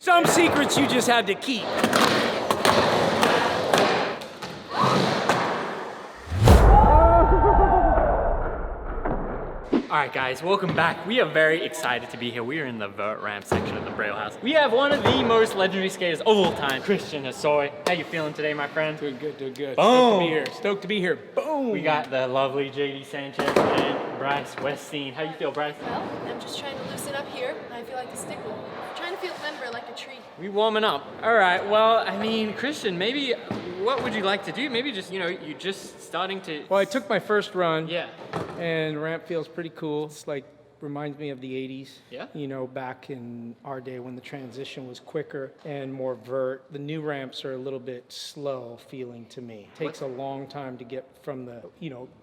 Some secrets you just had to keep. Alright guys, welcome back. We are very excited to be here. We are in the vert ramp section of the Braillehouse. We have one of the most legendary skaters of all time, Christian Hosoi. How you feeling today, my friend? Doing good, doing good. Boom. Stoked to be here. Boom! We got the lovely JD Sanchez and Bryce Westeen. How you feel, Bryce? Well, I'm just trying to loosen up here. I feel like the stick will. I'm trying to feel limber like a tree. We warming up. Alright, well, I mean, Christian, maybe what would you like to do? Maybe just, you're just starting to... Well, I took my first run. Yeah. And ramp feels pretty cool. It's like, reminds me of the 80s. Yeah. You know, back in our day when the transition was quicker and more vert. The new ramps are a little bit slow feeling to me. It takes a long time to get from the,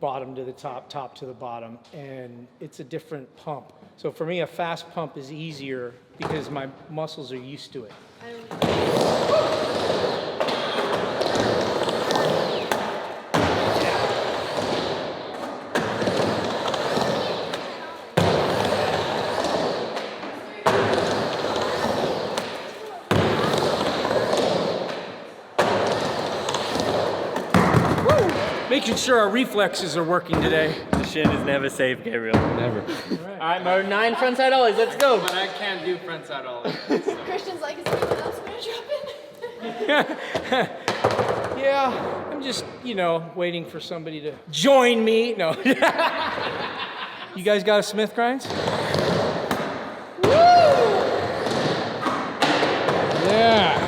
bottom to the top, top to the bottom. And it's a different pump. So for me, a fast pump is easier because my muscles are used to it. Making sure our reflexes are working today. The shit is never safe, Gabriel. Never. All right, mode 9 frontside ollies, let's go. But I can't do frontside ollies. Christian's like, is anyone else gonna drop in? Yeah, I'm just, waiting for somebody to join me. No. You guys got a Smith grinds? Woo! Yeah.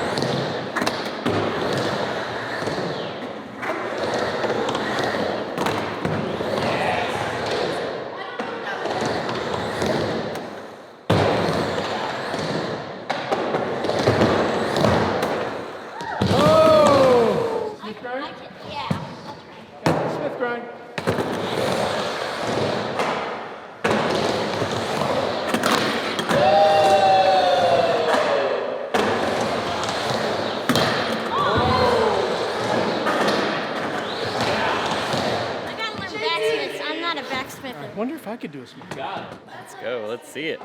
I wonder if I could do a Smith. Got it. Let's go. Let's see it.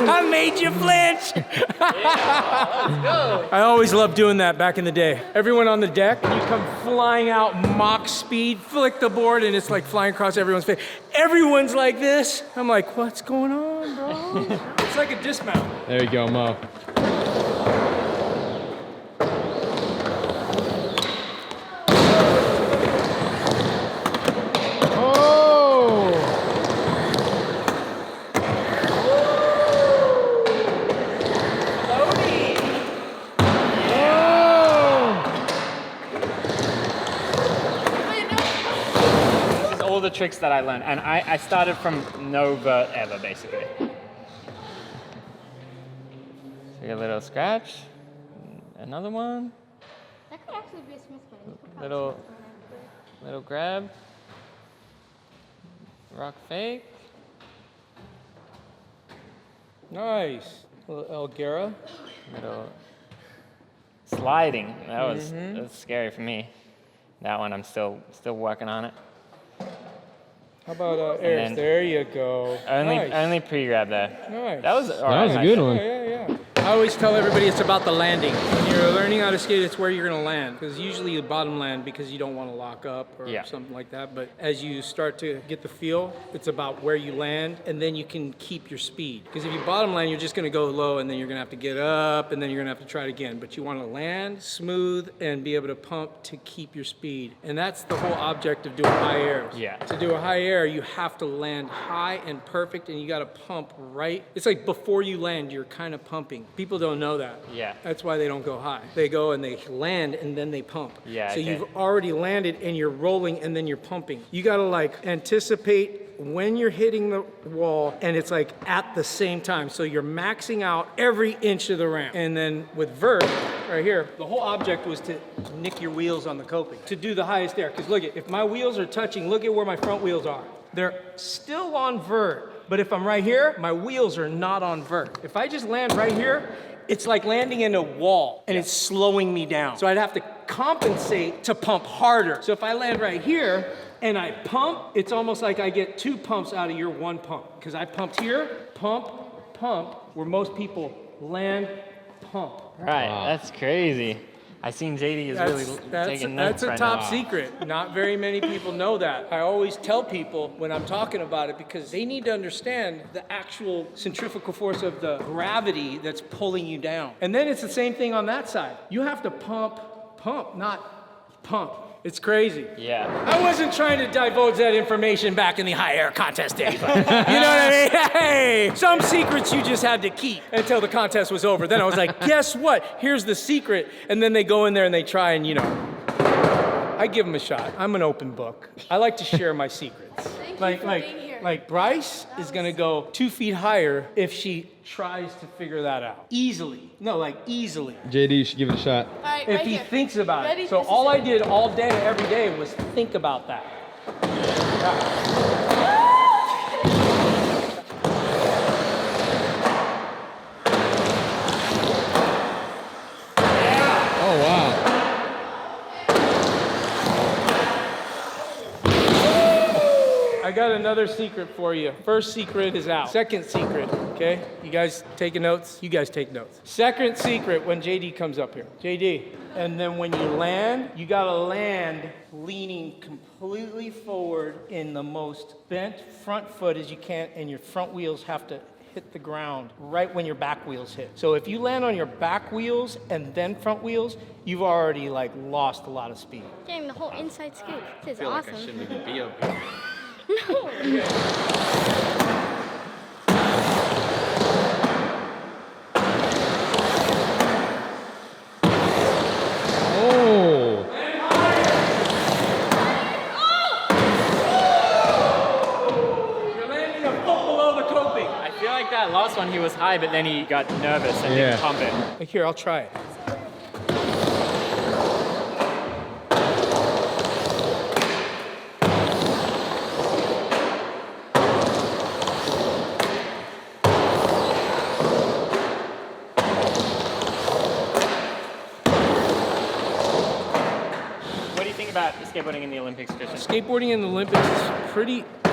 I made you flinch. Yeah, let's go. I always loved doing that back in the day. Everyone on the deck, you come flying out Mach speed, flick the board, and it's like flying across everyone's face. Everyone's like this. I'm like, what's going on, bro? It's like a dismount. There you go, Mo. All the tricks that I learned, and I started from no vert ever, basically. See a little scratch, another one. That could actually be a Smith one. Little grab, rock fake. Nice. Little Elgara. Little sliding. That was scary for me. That one I'm still working on it. How about Eric? There you go. Only pre-grab there. Nice. That was That was a good one. Yeah. I always tell everybody it's about the landing. When you're learning how to skate, it's where you're gonna land. Because usually you bottom land because you don't want to lock up or something like that. But as you start to get the feel, it's about where you land, and then you can keep your speed. Because if you bottom land, you're just gonna go low, and then you're gonna have to get up, and then you're gonna have to try it again. But you want to land smooth and be able to pump to keep your speed. And that's the whole object of doing high airs. Yeah. To do a high air, you have to land high and perfect, and you got to pump right. It's like before you land, you're kind of pumping. People don't know that. Yeah. That's why they don't go high. They go and they land and then they pump. Yeah, So okay. you've already landed and you're rolling and then you're pumping. You got to like anticipate when you're hitting the wall and it's like at the same time. So you're maxing out every inch of the ramp. And then with vert, right here, the whole object was to nick your wheels on the coping, to do the highest air. Because look, if my wheels are touching, look at where my front wheels are. They're still on vert, But if I'm right here, my wheels are not on vert. If I just land right here, it's like landing in a wall and it's slowing me down. So I'd have to compensate to pump harder. So if I land right here and I pump, it's almost like I get 2 pumps out of your 1 pump. Because I pumped here, pump, pump, where most people land, pump. Right, that's crazy. I seen JD is really taking notes That's a right top now. secret. Not very many people know that. I always tell people when I'm talking about it because they need to understand the actual centrifugal force of the gravity that's pulling you down. And then it's the same thing on that side. You have to pump, not pump. It's crazy. Yeah. I wasn't trying to divulge that information back in the high air contest days. But, you know what I mean? Hey, some secrets you just had to keep until the contest was over. Then I was like, guess what? Here's the secret. And then they go in there and they try and, I give them a shot. I'm an open book. I like to share my secrets. Thank you for being here. Like Bryce is gonna go 2 feet higher if she tries to figure that out. Easily. No, like easily. JD, you should give it a shot. All right, If right he here. thinks about Ready? it. So This is all I it. did all day, every day was think about that. Oh, wow. I got another secret for you. First secret is out. Second secret, okay? You guys taking notes? You guys take notes. Second secret when JD comes up here. JD. And then when you land, you gotta land leaning completely forward in the most bent front foot as you can, and your front wheels have to hit the ground right when your back wheels hit. So if you land on your back wheels and then front wheels, you've already like lost a lot of speed. Dang, the whole inside scoop. This is I feel awesome. like I shouldn't even be up here. Oh. You're landing a foot below the coping. I feel like that last one he was high, but then he got nervous and Yeah. didn't pump it. Here, I'll try it. What do you think about skateboarding in the Olympics, Christian? Skateboarding in the Olympics is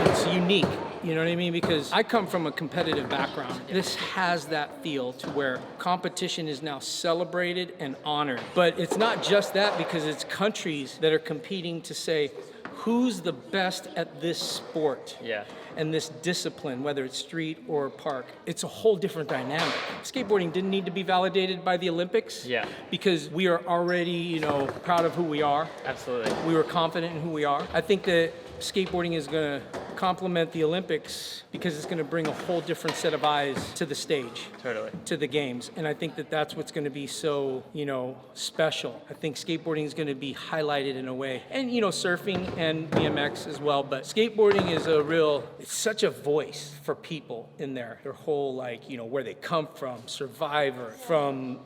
it's unique. You know what I mean? Because I come from a competitive background. This has that feel to where competition is now celebrated and honored. But it's not just that, because it's countries that are competing to say, who's the best at this sport? Yeah. And this discipline, whether it's street or park. It's a whole different dynamic. Skateboarding didn't need to be validated by the Olympics. Yeah. Because we are already, proud of who we are. Absolutely. We were confident in who we are. I think that skateboarding is going to complement the Olympics because it's going to bring a whole different set of eyes to the stage. Totally. To the games. And I think that that's what's going to be so, special. I think skateboarding is going to be highlighted in a way. And, surfing and BMX as well. But skateboarding is it's such a voice for people in there. Their whole, where they come from, survivor, from,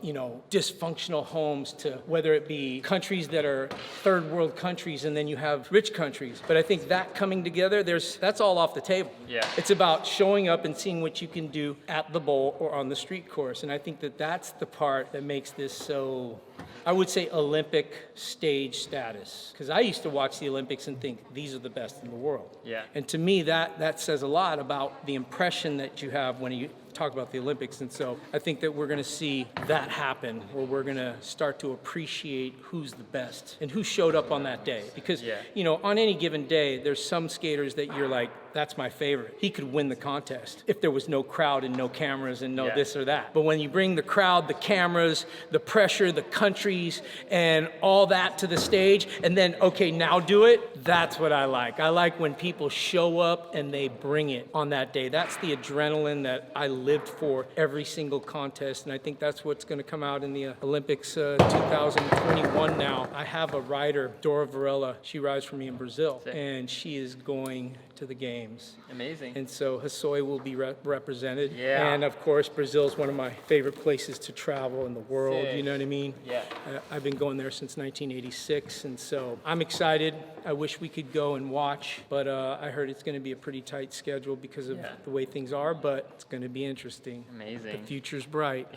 dysfunctional homes to whether it be countries that are third world countries and then you have rich countries. But I think that coming together, that's all off the table. Yeah. It's about showing up and seeing what you can do at the bowl or on the street course. And I think that that's the part that makes this so, I would say, Olympic stage status. Because I used to watch the Olympics and think, these are the best in the world. Yeah. And to me, that says a lot about the impression that you have when you talk about the Olympics. And so I think that we're going to see that happen, where we're going to start to appreciate who's the best and who showed up on that day. Because, on any given day, there's some skaters that you're like, that's my favorite. He could win the contest if there was no crowd and no cameras and no this or that. But when you bring the crowd, the cameras, the pressure, the countries, and all that to the stage, and then, okay, now do it, that's what I like. I like when people show up and they bring it on that day. That's the adrenaline that I lived for every single contest, and I think that's what's going to come out in the Olympics 2021 now. I have a rider, Dora Varela. She rides for me in Brazil, and she is going to the games Games. Amazing. And so Hosoi will be represented. Yeah. And of course, Brazil is one of my favorite places to travel in the world. Sick. You know what I mean? Yeah. I've been going there since 1986, and so I'm excited. I wish we could go and watch, but I heard it's going to be a pretty tight schedule because of the way things are, but it's going to be interesting. Amazing. The future's bright.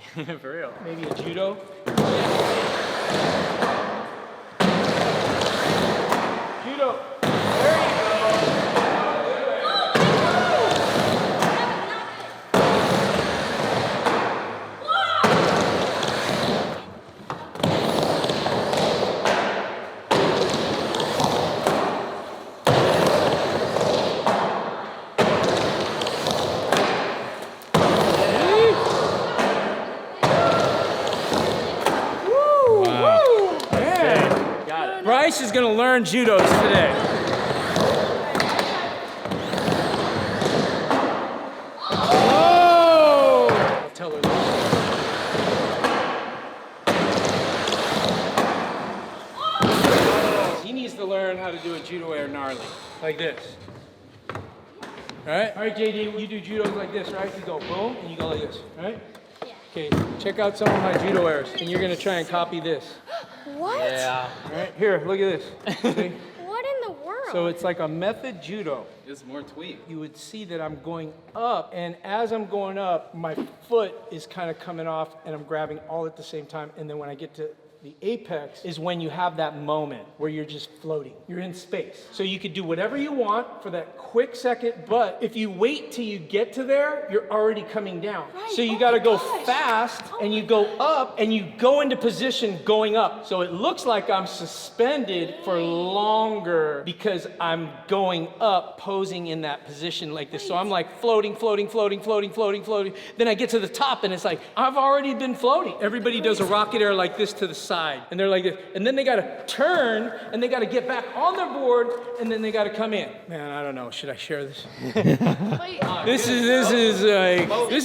For real. Maybe a judo? Judo. There you go. Got it. Bryce is going to learn judos today. Oh! I'll tell her later. He needs to learn how to do a judo air gnarly, like this. All right, JD, you do judos like this, right? You go boom, and you go like this, right? Yeah. Okay, check out some of my judo airs, and you're going to try and copy this. What? Yeah. All right, here, look at this. See? What in the world? So it's like a method judo. It's more tweak. You would see that I'm going up, and as I'm going up, my foot is kind of coming off, and I'm grabbing all at the same time. And then when I get to the apex is when you have that moment where you're just floating. You're in space. So you could do whatever you want for that quick second, but if you wait till you get to there, you're already coming down. Right. So you Oh gotta my go gosh. fast, and you go up, and you go into position going up. So it looks like I'm suspended for longer because I'm going up, posing in that position like this. So I'm like floating. Then I get to the top, and it's like, I've already been floating. Everybody does a rocket air like this to the side, and they're like this. And then they gotta turn, and they gotta get back on their board, and then they gotta come in. Man, I don't know, should I share this? Wait, This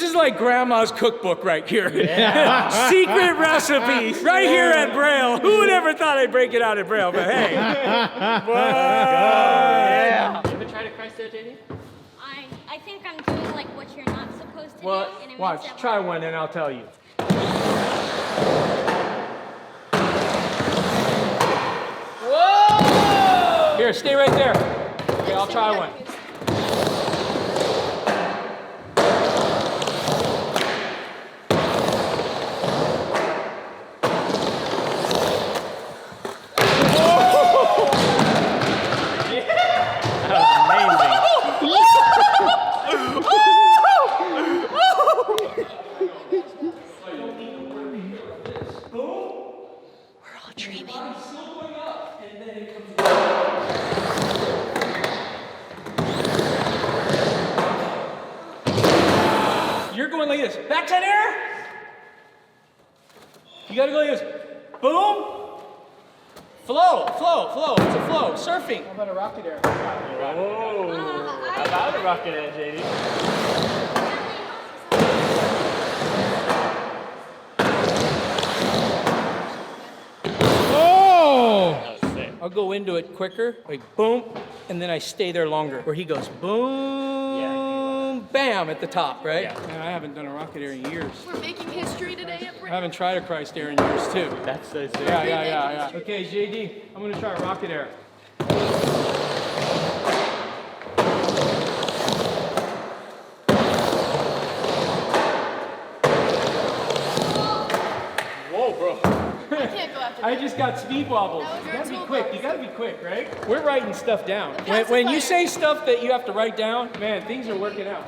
is like grandma's cookbook right here. Secret recipes right here at Braille. Who would ever thought I'd break it out at Braille? But hey, Yeah. You ever try to Christ there, JD? I think I'm doing like what you're not supposed to do. well, And it watch, makes it try hard. one, and I'll tell you. Whoa! Here, stay right there. Okay, I'll try one. You're going like this. Backside air. You gotta go like this. Boom. Flow. It's a flow. Surfing. How about a rocket air? Whoa. How about a rocket air, JD? Oh! That was sick. I'll go into it quicker, like boom, and then I stay there longer. Where he goes boom, bam at the top, right? Yeah. Man, I haven't done a rocket air in years. we're making history today at I Braille. haven't tried a Christ air in years too. That's so sick. Yeah. Okay, JD, I'm gonna try a rocket air. Whoa, bro. I can't go after I that. just got speed wobbles. That was You your gotta be tool quick. box. You gotta be quick, right? We're writing stuff down. When pacifier. you say stuff that you have to write down, man, things are working out.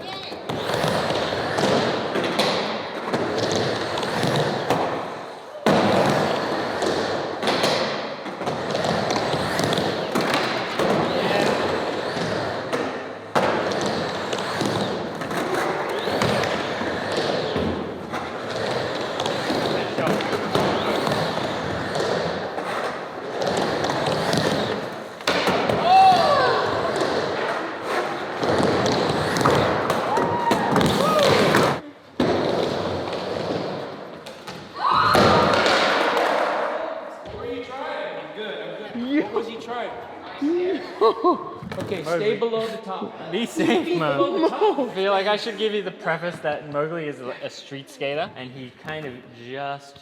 Okay, stay below the top. Be safe, below Mo. the top. I feel like I should give you the preface that Mowgli is a street skater, and he kind of just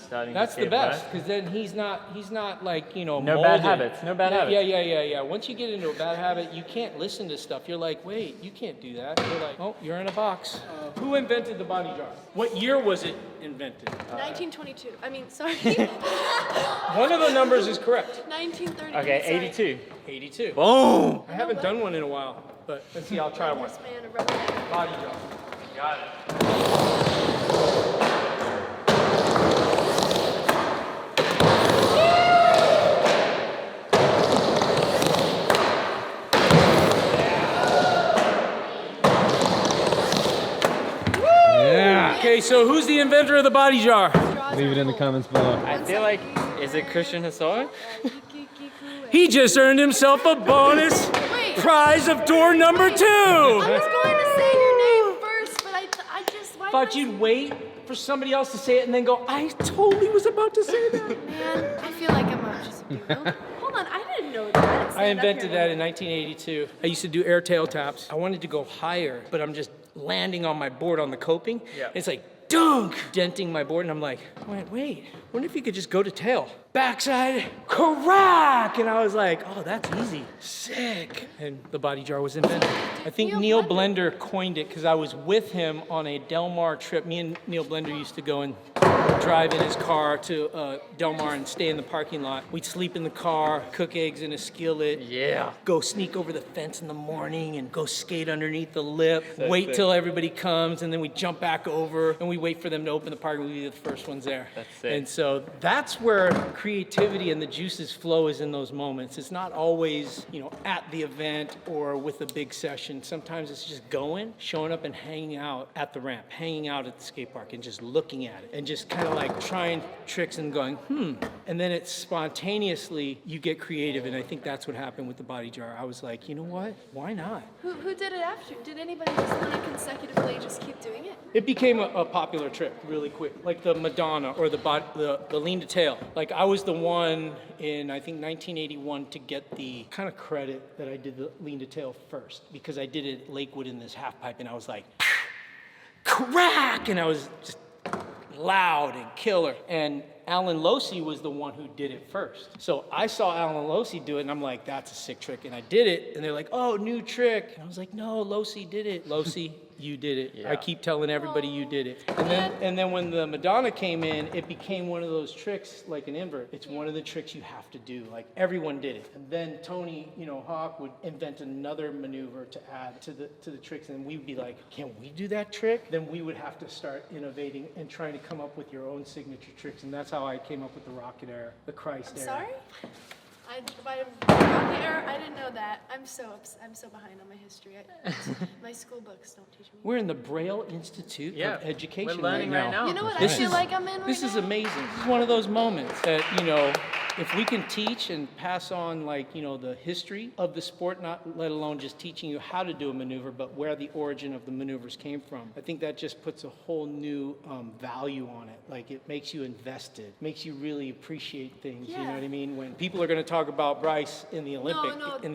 starting That's to the skate best, first. because then he's not like, you know, No bad molded. habits, no bad habits. Yeah. Once you get into a bad habit, you can't listen to stuff. You're like, wait, you can't do that. You're like, oh, you're in a box. Who invented the body jar? What year was it invented? 1922. I mean, sorry. One of the numbers is correct. 1930. Okay, sorry. 82. 82. Boom! I haven't done one in a while, but let's see, I'll try one. This man, a rubber man. Body jar. Got it. Yeah. Okay, so who's the inventor of the body jar? Draws Leave are it in the cool. comments below. I feel like, is it Christian Hosoi? He just earned himself a bonus Wait. prize of door number 2. I was going to say your name first, but I just. Why Thought did I you'd wait for somebody else to say it and then go, I totally was about to say that. Man, I feel like I'm just a weirdo. Hold on, I didn't know that. I invented that in 1982. I used to do air tail taps. I wanted to go higher, but I'm just landing on my board on the coping. Yeah. It's like, dunk, denting my board, and I'm like, wait, wonder if you could just go to tail. Backside, crack! And I was like, oh, that's easy. Sick. And the body jar was invented. I think Neil Blender coined it because I was with him on a Del Mar trip. Me and Neil Blender used to go and drive in his car to Del Mar and stay in the parking lot. We'd sleep in the car, cook eggs in a skillet. Yeah. Go sneak over the fence in the morning and go skate underneath the lip. Wait sick. till everybody comes, and then we jump back over and we wait for them to open the park, and we'd be the first ones there. That's sick. And so that's where creativity and the juices flow, is in those moments. It's not always, you know, at the event or with a big session. Sometimes it's just going, showing up and hanging out at the ramp, hanging out at the skate park and just looking at it and just kind of like trying tricks and going, and then it's spontaneously, you get creative. And I think that's what happened with the body jar. I was like, you know what? Why not? Who did it after? Did anybody just want to consecutively just keep doing it? It became a popular trick really quick, like the Madonna or the lean to tail. Like I was the one in, I think, 1981 to get the kind of credit that I did the lean to tail first, because I did it at Lakewood in this half pipe, and I was like, crack, and I was just loud and killer. And Alan Losi was the one who did it first. So I saw Alan Losi do it, and I'm like, that's a sick trick. And I did it, and they're like, oh, new trick. And I was like, no, Losi did it. Losi, you did it. Yeah. I keep telling everybody you did it. And then when the Madonna came in, it became one of those tricks like an invert. It's one of the tricks you have to do. Like everyone did it. And then Tony, Hawk would invent another maneuver to add to the tricks, and we'd be like, can we do that trick? Then we would have to start innovating and trying to come up with your own signature tricks. And that's how I came up with the rocket air, the Christ air. Sorry? I didn't know that. I'm so behind on my history. My school books don't teach me. We're in the Braille Institute of Education we're learning right now. You know what This I feel is- like I'm in right This now? is amazing. This is one of those moments that, if we can teach and pass on, the history of the sport, not let alone just teaching you how to do a maneuver, but where the origin of the maneuvers came from, I think that just puts a whole new value on it. Like, it makes you invested, makes you really appreciate things, you know Yeah. what I mean? When people are going to talk about Bryce in the Olympics, no, that's not and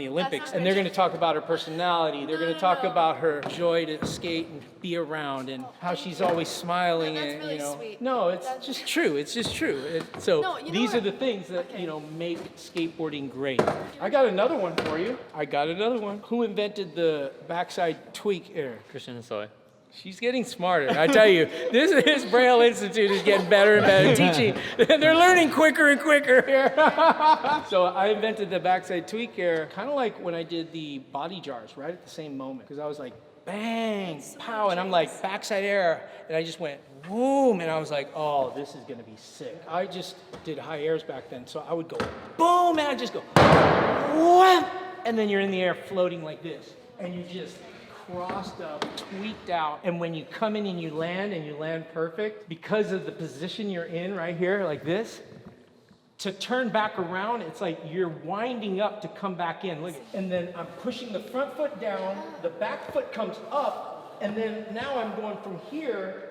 they're going to right. talk about her personality, they're going to talk no. about her joy to skate and be around, and how she's always smiling. That's And really sweet. no, it's That's- just true. It's just true. No, you know These what? are the things that Okay. make skateboarding great. I got another one for you. Who invented the backside tweak air? Christian Hosoi. She's getting smarter. I tell you, this Braille Institute is getting better and better teaching. They're learning quicker and quicker here. So I invented the backside tweak air, kind of like when I did the body jars, right at the same moment. Because I was like, bang, pow, and I'm like, backside air. And I just went, boom, and I was like, oh, this is gonna be sick. I just did high airs back then, so I would go, boom, and I just go, wham, and then you're in the air floating like this. And you just crossed up, tweaked out, and when you come in and you land perfect, because of the position you're in right here, like this, to turn back around, it's like you're winding up to come back in. Look, and then I'm pushing the front foot down, the back foot comes up, and then now I'm going from here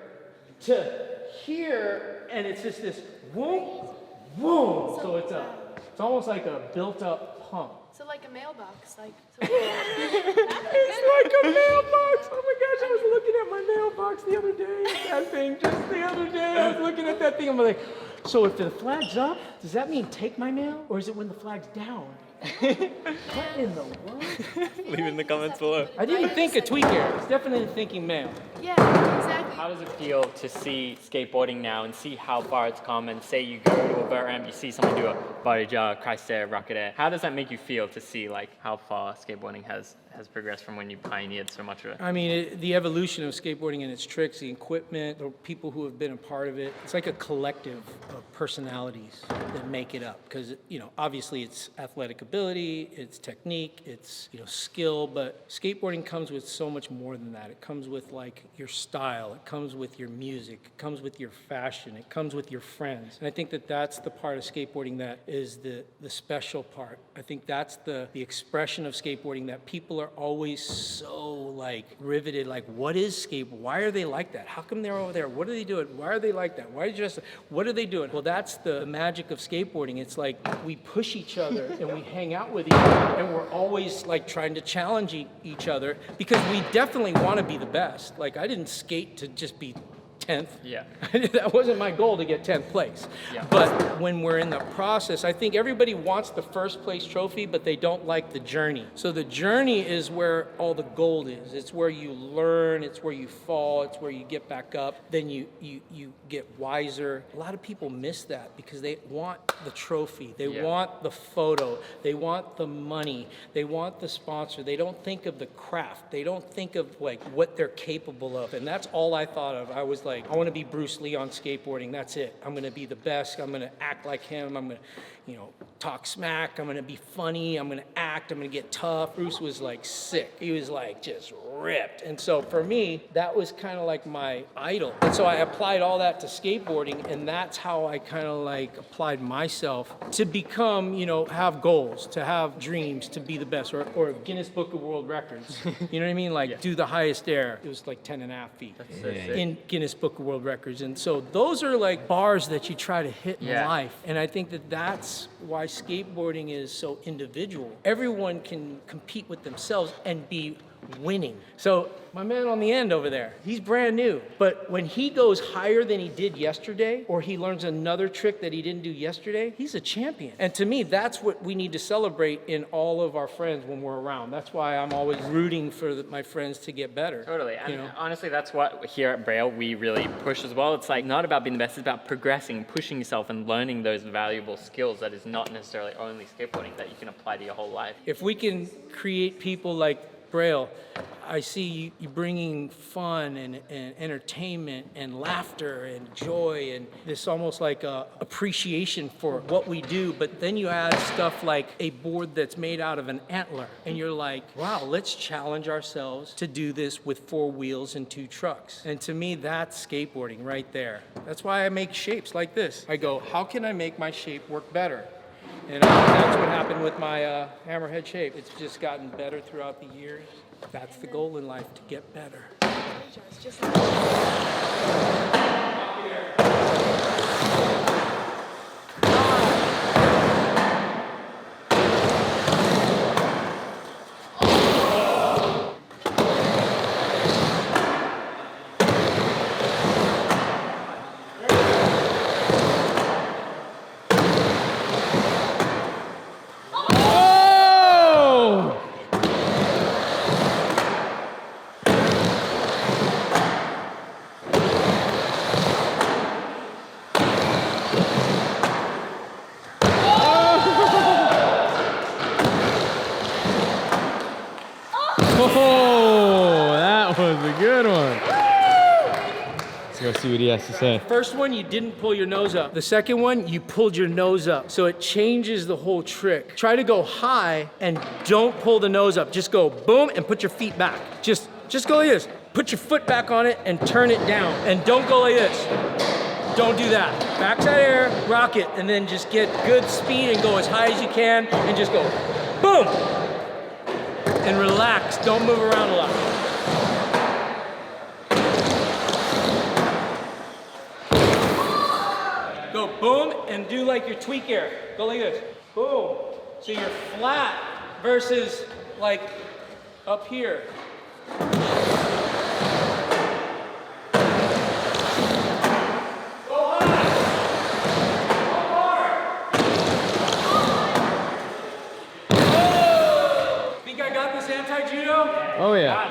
to here, and it's just this whoom, whoom. So it's almost like a built-up pump. So like a mailbox, like. So It's like a mailbox. Oh my gosh, I was looking at my mailbox the other day. That thing, just the other day, I was looking at that thing. I'm like, so if the flag's up, does that mean take my mail? Or is it when the flag's down? What in the world? Leave in the comments below. I didn't think a tweak error. It's definitely thinking mail. yeah, exactly. How does it feel to see skateboarding now and see how far it's come, and say you go to a vert ramp, you see someone do a body jog, Christ air, rocket air. How does that make you feel to see like how far skateboarding has progressed from when you pioneered so much of it? I mean, the evolution of skateboarding and its tricks, the equipment, the people who have been a part of it, it's like a collective of personalities that make it up. Because, you know, obviously it's athletic ability, it's technique, it's, you know, skill, but skateboarding comes with so much more than that. It comes with like your style, it comes with your music, it comes with your fashion, it comes with your friends. And I think that that's the part of skateboarding that is the special part. I think that's the expression of skateboarding that people are always so like riveted, like what is skateboard? Why are they like that? How come they're over there? What are they doing? Why are they like that? Why are they just, what are they doing? Well, that's the magic of skateboarding. It's like we push each other and we hang out with each other and we're always like trying to challenge each other because we definitely want to be the best. Like I didn't skate to just be 10th. Yeah. That wasn't my goal to get 10th place. Yeah. But when we're in the process, I think everybody wants the first place trophy, but they don't like the journey. So the journey is where all the gold is. It's where you learn, it's where you fall, it's where you get back up, then you get wiser. A lot of people miss that because they want the trophy, they want the photo, they want the money, they want the sponsor. They don't think of the craft. They don't think of like what they're capable of. And that's all I thought of. I was like, I want to be Bruce Lee on skateboarding. That's it. I'm going to be the best. I'm going to act like him. I'm going to, you know, talk smack. I'm going to be funny. I'm going to act. I'm going to get tough. Bruce was like sick. He was like just ripped. And so for me, that was kind of like my idol. And so I applied all that to skateboarding, and that's how I kind of like applied myself to become, you know, have goals, to have dreams, to be the best, or Guinness Book of World Records. You know what I mean? Like do the highest air. It was like 10.5 feet in Guinness Book of World Records. And so those are like bars that you try to hit in life. And I think that that's why skateboarding is so individual. Everyone can compete with themselves and be winning. So my man on the end over there, he's brand new. But when he goes higher than he did yesterday, or he learns another trick that he didn't do yesterday, he's a champion. And to me, that's what we need to celebrate in all of our friends when we're around. That's why I'm always rooting for my friends to get better. Totally. And you know? honestly, that's what here at Braille we really push as well. It's like not about being the best, it's about progressing, pushing yourself and learning those valuable skills that is not necessarily only skateboarding, that you can apply to your whole life. If we can create people like Braille, I see you bringing fun and entertainment and laughter and joy and this almost like a appreciation for what we do, but then you add stuff like a board that's made out of an antler and you're like, wow, let's challenge ourselves to do this with 4 wheels and 2 trucks. And to me, that's skateboarding right there. That's why I make shapes like this. I go, how can I make my shape work better? And that's what happened with my hammerhead shape. It's just gotten better throughout the years. That's the goal in life, to get better. It's just like Oh, that was a good one. Let's go see what he has to say. First one, you didn't pull your nose up. The second one, you pulled your nose up. So it changes the whole trick. Try to go high and don't pull the nose up. Just go boom and put your feet back. Just go like this. Put your foot back on it and turn it down. And don't go like this. Don't do that. Backside air, rock it, and then just get good speed and go as high as you can and just go boom. And relax, don't move around a lot. Go boom and do like your tweak air. Go like this, boom. So you're flat versus like up here. Oh yeah.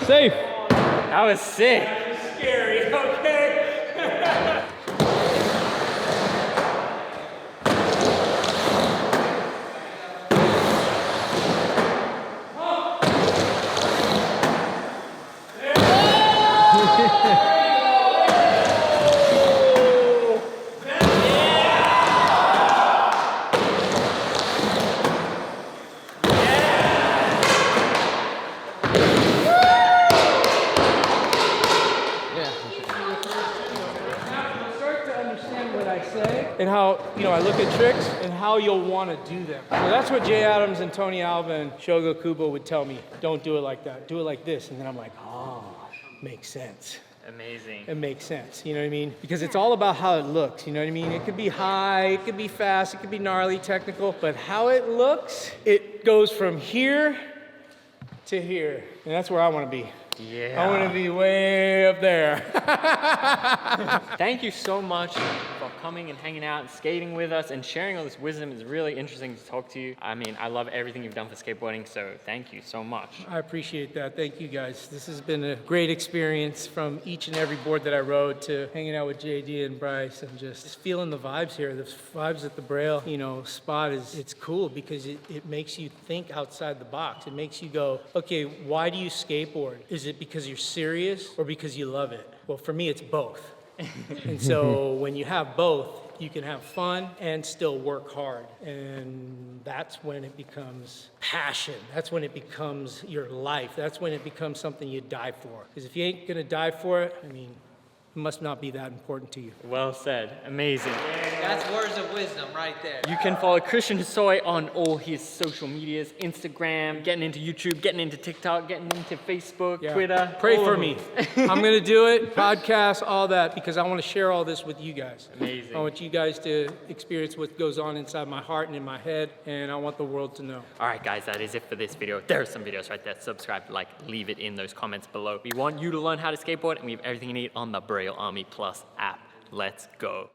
Safe. That was sick. Scary, okay? And how, you know, I look at tricks and how you'll want to do them. So that's what Jay Adams and Tony Alva and Shogo Kubo would tell me. Don't do it like that. Do it like this. And then I'm like, oh, makes sense. Amazing. It makes sense, you know what I mean? Because it's all about how it looks, you know what I mean? It could be high, it could be fast, it could be gnarly, technical, but how it looks, it goes from here to here. And that's where I want to be. Yeah. I want to be way up there. Thank you so much for coming and hanging out and skating with us and sharing all this wisdom. It's really interesting to talk to you. I mean, I love everything you've done for skateboarding, so thank you so much. I appreciate that. Thank you guys. This has been a great experience, from each and every board that I rode to hanging out with JD and Bryce and just feeling the vibes here. The vibes at the Braille, you know, spot it's cool because it makes you think outside the box. It makes you go, okay, why do you skateboard? Is it because you're serious or because you love it? Well, for me, it's both. And so when you have both, you can have fun and still work hard. And that's when it becomes passion. That's when it becomes your life. That's when it becomes something you die for. Because if you ain't gonna die for it, I mean, it must not be that important to you. Well said. Amazing. That's words of wisdom right there. You can follow Christian Hosoi on all his social medias, Instagram, getting into YouTube, getting into TikTok, getting into Facebook, Yeah. Twitter. Pray all for of me. them. I'm gonna do it, podcast, all that, because I wanna share all this with you guys. Amazing. I want you guys to experience what goes on inside my heart and in my head, and I want the world to know. All right, guys, that is it for this video. There are some videos right there. Subscribe, like, leave it in those comments below. We want you to learn how to skateboard, and we have everything you need on the Braille Army Plus app. Let's go.